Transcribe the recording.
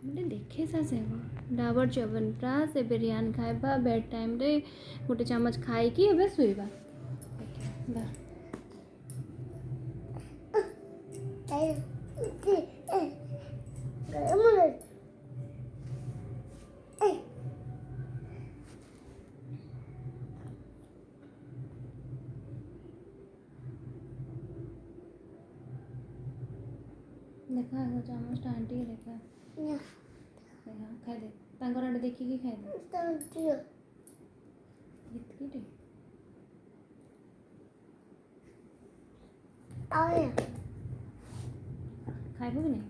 बोले देखे सासेब डाबर च्यवनप्राश ए बिरयानी खाइबा बेड टाइम रे गोटे चामच खाइकी एबे शुइबा देखा चामच आंटी देखा खाई दे आड़े देखिए खाई दे खाइबू कि नहीं।